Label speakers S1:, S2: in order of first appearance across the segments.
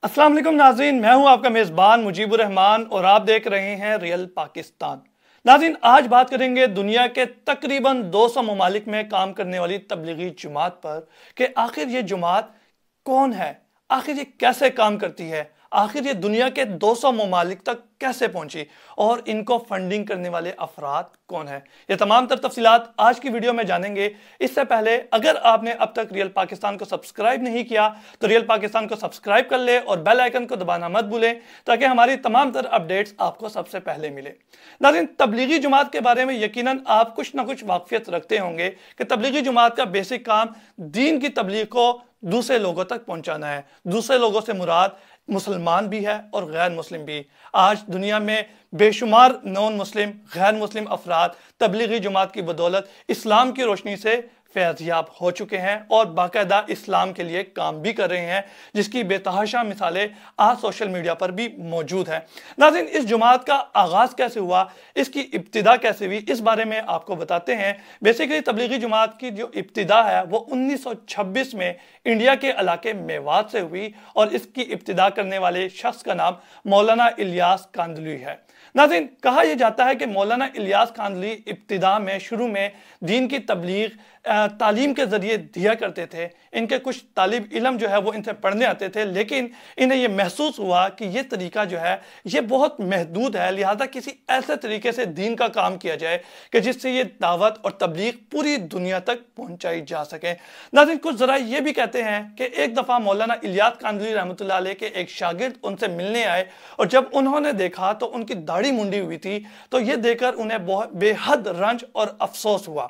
S1: अस्सलाम वालेकुम नाज़रीन, मैं हूं आपका मेज़बान मुजीबुर रहमान और आप देख रहे हैं रियल पाकिस्तान। नाज़रीन, आज बात करेंगे दुनिया के तकरीबन 200 ममालिक में काम करने वाली तबलीगी जमात पर कि आखिर ये जमात कौन है, आखिर ये कैसे काम करती है, आखिर ये दुनिया के 200 ममालिक तक कैसे पहुंची और इनको फंडिंग करने वाले अफराद कौन है। ये तमाम तर तफसीलात आज की वीडियो में जानेंगे। इससे पहले अगर आपने अब तक रियल पाकिस्तान को सब्सक्राइब नहीं किया तो रियल पाकिस्तान को सब्सक्राइब कर ले और बेल आइकन को दबाना मत भूलें ताकि हमारी तमाम तर अपडेट्स आपको सबसे पहले मिले। नाज़रीन, तबलीगी जमात के बारे में यकीनन आप कुछ ना कुछ वाकफियत रखते होंगे कि तबलीगी जमात का बेसिक काम दीन की तबलीग को दूसरे लोगों तक पहुंचाना है। दूसरे लोगों से मुराद मुसलमान भी है और गैर मुस्लिम भी। आज दुनिया में बेशुमार नॉन मुस्लिम गैर मुस्लिम अफराद तबलीगी जमात की बदौलत इस्लाम की रोशनी से फैज़याब हो चुके हैं और बाकायदा इस्लाम के लिए काम भी कर रहे हैं, जिसकी बेतहाशा मिसालें आज सोशल मीडिया पर भी मौजूद हैं। नाज़रीन, इस जमात का आगाज़ कैसे हुआ, इसकी इब्तिदा कैसे हुई, इस बारे में आपको बताते हैं। बेसिकली तबलीगी जमात की जो इब्तिदा है वो 1926 में इंडिया के इलाके मेवात से हुई और इसकी इब्तिदा करने वाले शख्स का नाम मौलाना इलियास कांदलवी है। नाज़रीन, कहा यह जाता है कि मौलाना इलियास कांदलवी इब्तिदा में शुरू में दीन की तबलीग तालीम के ज़रिए दिया करते थे। इनके कुछ तालिब इल्म जो है वो इनसे पढ़ने आते थे, लेकिन इन्हें यह महसूस हुआ कि ये तरीका जो है ये बहुत महदूद है, लिहाजा किसी ऐसे तरीके से दीन का काम किया जाए कि जिससे ये दावत और तबलीग पूरी दुनिया तक पहुँचाई जा सके। नाज़रीन, कुछ ज़रा ये भी कहते हैं कि एक दफ़ा मौलाना इलियास कांदलवी रहमतुल्लाह अलैह के एक शागिर्द उनसे मिलने आए और जब उन्होंने देखा तो उनकी दाढ़ी मुंडी हुई थी, तो ये देखकर उन्हें बहुत बेहद रंज और अफसोस हुआ।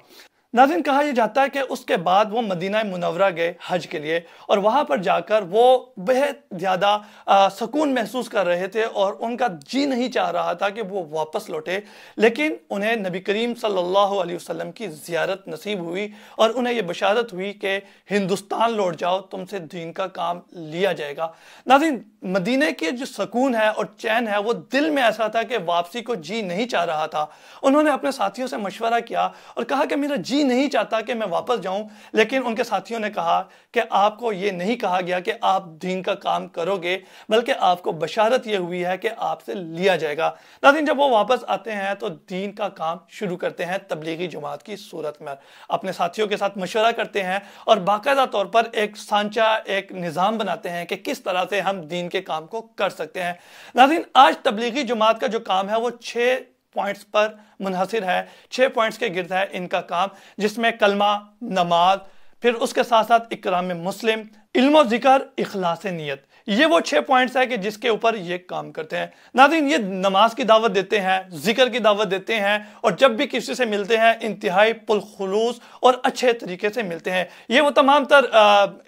S1: नाज़रीन, कहा यह जाता है कि उसके बाद वो मदीना मुनव्वरा गए हज के लिए और वहाँ पर जाकर वो बेहद ज़्यादा सुकून महसूस कर रहे थे और उनका जी नहीं चाह रहा था कि वो वापस लौटे, लेकिन उन्हें नबी करीम सल्लल्लाहु अलैहि वसल्लम की ज़ियारत नसीब हुई और उन्हें यह बशारत हुई कि हिंदुस्तान लौट जाओ, तुमसे दीन का काम लिया जाएगा। नाज़रीन, मदीने के जो सुकून है और चैन है वो दिल में ऐसा था कि वापसी को जी नहीं चाह रहा था। उन्होंने अपने साथियों से मशवरा किया और कहा कि मेरा जी नहीं चाहता कि मैं वापस जाऊं, लेकिन उनके साथियों ने कहा कि आपको ये नहीं कहा गया कि आप दीन का काम करोगे, बल्कि आपको बशारत ये हुई है कि आपसे लिया जाएगा। नाज़रीन, जब वो वापस आते हैं तो दीन का काम शुरू करते हैं तबलीगी जमात की सूरत में। अपने साथियों के साथ मशवरा करते हैं और बाकायदा तौर पर एक सांचा, एक निज़ाम बनाते हैं कि किस तरह से हम दीन के काम को कर सकते हैं। नाज़रीन, आज तबलीगी जमात का जो काम है वो 6 पॉइंट्स पर मुनहसिर है। 6 पॉइंट्स के गिर्द है इनका काम, जिसमें कलमा, नमाज, फिर उसके साथ साथ इकराम मुस्लिम, इल्म ज़िक्र, इखलास नियत, ये वो 6 पॉइंट्स है कि जिसके ऊपर ये काम करते हैं। नाज़रीन, ये नमाज की दावत देते हैं, जिक्र की दावत देते हैं और जब भी किसी से मिलते हैं इंतहाई पुरखुलूस और अच्छे तरीके से मिलते हैं। ये वो तमाम तर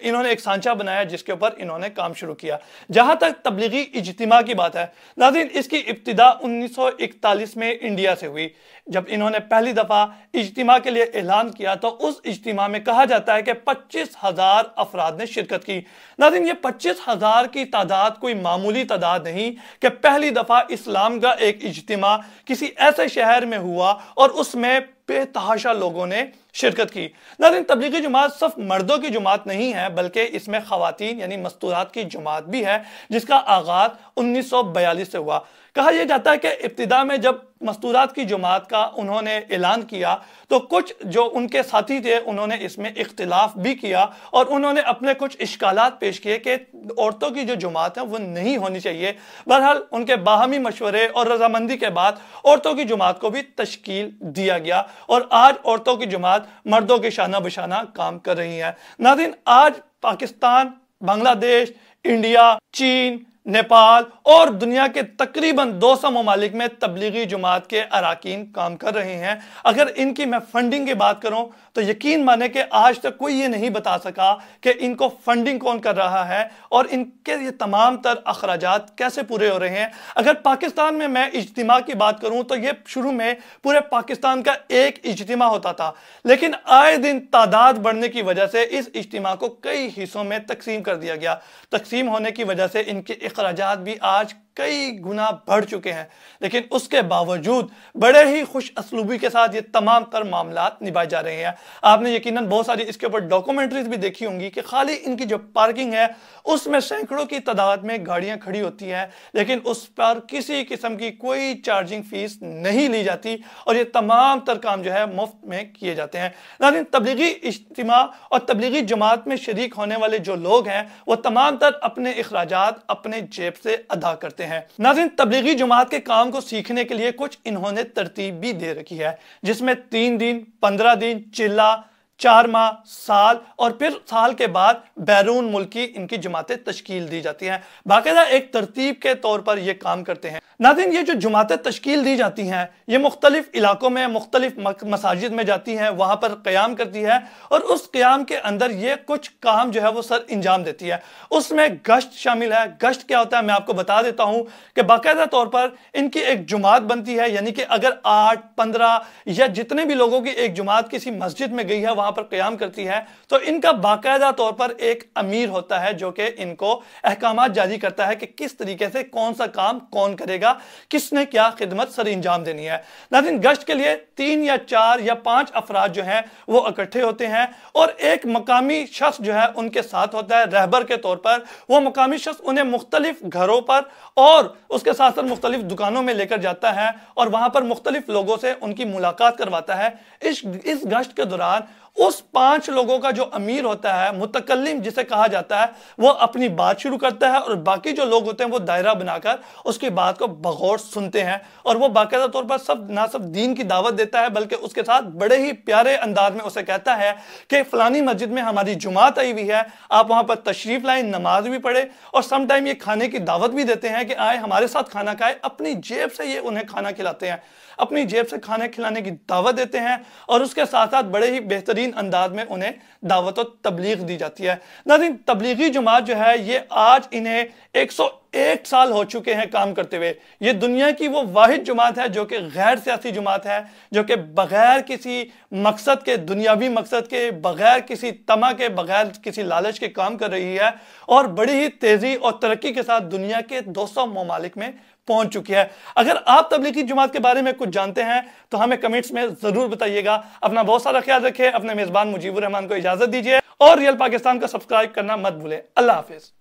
S1: इन्होंने एक सांचा बनाया जिसके ऊपर इन्होंने काम शुरू किया। जहाँ तक तबलीगी इज्तिमा की बात है, नाज़रीन, इसकी इब्तिदा 1941 में इंडिया से हुई। जब इन्होंने पहली दफ़ा इज्तिमा के लिए ऐलान किया तो उस इज्तिमा में कहा जाता है कि 25,000 अफराद ने शिरकत की। नाज़रीन, ये 25,000 की तादाद कोई मामूली तादाद नहीं कि पहली दफ़ा इस्लाम का एक इज्तिमा किसी ऐसे शहर में हुआ और उसमें बेतहाशा लोगों ने शिरकत की। नाज़रीन, तबलीगी जमात सिर्फ मर्दों की जमात नहीं है, बल्कि इसमें ख़वातीन यानी मस्तूरात की जमात भी है, जिसका आगाज़ 1942 से हुआ। कहा यह जाता है कि इब्तिदा में जब मस्तूरात की जमात का उन्होंने ऐलान किया तो कुछ जो उनके साथी थे उन्होंने इसमें इख्तिलाफ भी किया और उन्होंने अपने कुछ इश्कालात पेश किए कि औरतों की जो जमात है वो नहीं होनी चाहिए। बहरहाल उनके बाहमी मशवरे और रजामंदी के बाद औरतों की जमात को भी तश्कील दिया गया और आज औरतों की जमात मर्दों के शाना बशाना काम कर रही है। नाज़रीन, आज पाकिस्तान, बांग्लादेश, इंडिया, चीन, नेपाल और दुनिया के तकरीबन 200 ममालिक में तबलीगी जमात के अरकान काम कर रहे हैं। अगर इनकी मैं फंडिंग की बात करूं तो यकीन माने कि आज तक कोई ये नहीं बता सका कि इनको फंडिंग कौन कर रहा है और इनके ये तमाम तर अखराजात कैसे पूरे हो रहे हैं। अगर पाकिस्तान में मैं इज्तिमा की बात करूं तो ये शुरू में पूरे पाकिस्तान का एक इज्तिमा होता था, लेकिन आए दिन तादाद बढ़ने की वजह से इस इज्तिमा को कई हिस्सों में तकसीम कर दिया गया। तकसीम होने की वजह से इनके अखराजात भी आज कई गुना बढ़ चुके हैं, लेकिन उसके बावजूद बड़े ही खुश असलूबी के साथ ये तमाम तर मामलात निभाए जा रहे हैं। आपने यकीनन बहुत सारी इसके ऊपर डॉक्यूमेंट्रीज भी देखी होंगी कि खाली इनकी जो पार्किंग है उसमें सैकड़ों की तादाद में गाड़ियां खड़ी होती हैं, लेकिन उस पर किसी किस्म की कोई चार्जिंग फीस नहीं ली जाती और ये तमाम तर काम जो है मुफ्त में किए जाते हैं। नाज़रीन, तबलीगी इज्तिमा और तबलीगी जमात में शरीक होने वाले जो लोग हैं वो तमाम तर अपने इखराजात अपने जेब से अदा करते हैं। नाज़रीन, तबलीगी जमात के काम को सीखने के लिए कुछ इन्होंने तरतीब भी दे रखी है, जिसमें 3 दिन, 15 दिन, चिल्ला, 4 माह, साल और फिर साल के बाद बैरून मुल्की इनकी जमातें तश्कील दी जाती हैं। बाकायदा एक तरतीब के तौर पर ये काम करते हैं। नाज़रीन, ये जो जमातें तश्कील दी जाती हैं ये मुख्तलिफ इलाकों में मुख्तलिफ मसाजिद में जाती हैं, वहाँ पर क़याम करती है और उस क़याम के अंदर ये कुछ काम जो है वो सर इंजाम देती है। उसमें गश्त शामिल है। गश्त क्या होता है मैं आपको बता देता हूँ कि बाकायदा तौर पर इनकी एक जुमात बनती है, यानी कि अगर 8, 15 या जितने भी लोगों की एक जुमात किसी मस्जिद में गई है वहाँ पर क़याम करती है तो इनका बाकायदा तौर पर एक अमीर होता है जो कि इनको अहकामात जारी करता है कि किस तरीके से कौन सा काम कौन करेगा, किसने क्या खिदमत सर इंजाम देनी है। नाज़रीन, गश्त के लिए 3 या 4 या 5 अफराद जो हैं वो इकट्ठे होते हैं और एक मकामी शख्स जो है उनके साथ होता है रहबर के तौर पर। वो मकामी शख्स उन्हें मुख्तलिफ घरों पर और उसके साथ साथ मुख्तलिफ दुकानों में लेकर जाता है और वहां पर मुख्तलिफ लोगों से उनकी मुलाकात करवाता है। इस गश्त के दौरान उस 5 लोगों का जो अमीर होता है, मुतकल्लिम जिसे कहा जाता है, वो अपनी बात शुरू करता है और बाकी जो लोग होते हैं वो दायरा बनाकर उसकी बात को बगौर सुनते हैं और वो बाकायदा तौर पर सब ना सिर्फ दीन की दावत देता है बल्कि उसके साथ बड़े ही प्यारे अंदाज में उसे कहता है कि फलानी मस्जिद में हमारी जुमात आई हुई है, आप वहां पर तशरीफ लाएं, नमाज भी पढ़े और सम टाइम ये खाने की दावत भी देते हैं कि आए हमारे साथ खाना खाए। अपनी जेब से ये उन्हें खाना खिलाते हैं, अपनी जेब से खाने खिलाने की दावत देते हैं और उसके साथ साथ बड़े ही बेहतरीन अंदाज में उन्हें दावत और तबलीग दी जाती है। नाज़रीन, तबलीगी जमात जो है ये आज इन्हें 101 साल हो चुके हैं काम करते हुए। ये दुनिया की वो वाहिद जमात है जो कि गैर सियासी जमात है, जो कि बगैर किसी मकसद के, दुनियावी मकसद के, बगैर किसी तमा के, बगैर किसी लालच के काम कर रही है और बड़ी ही तेजी और तरक्की के साथ दुनिया के 200 ममालिक में पहुंच चुकी है। अगर आप तबलीगी जमात के बारे में कुछ जानते हैं तो हमें कमेंट्स में जरूर बताइएगा। अपना बहुत सारा ख्याल रखें, अपने मेजबान मुजीबुर रहमान को इजाजत दीजिए और रियल पाकिस्तान को सब्सक्राइब करना मत भूलें। अल्लाह हाफिज।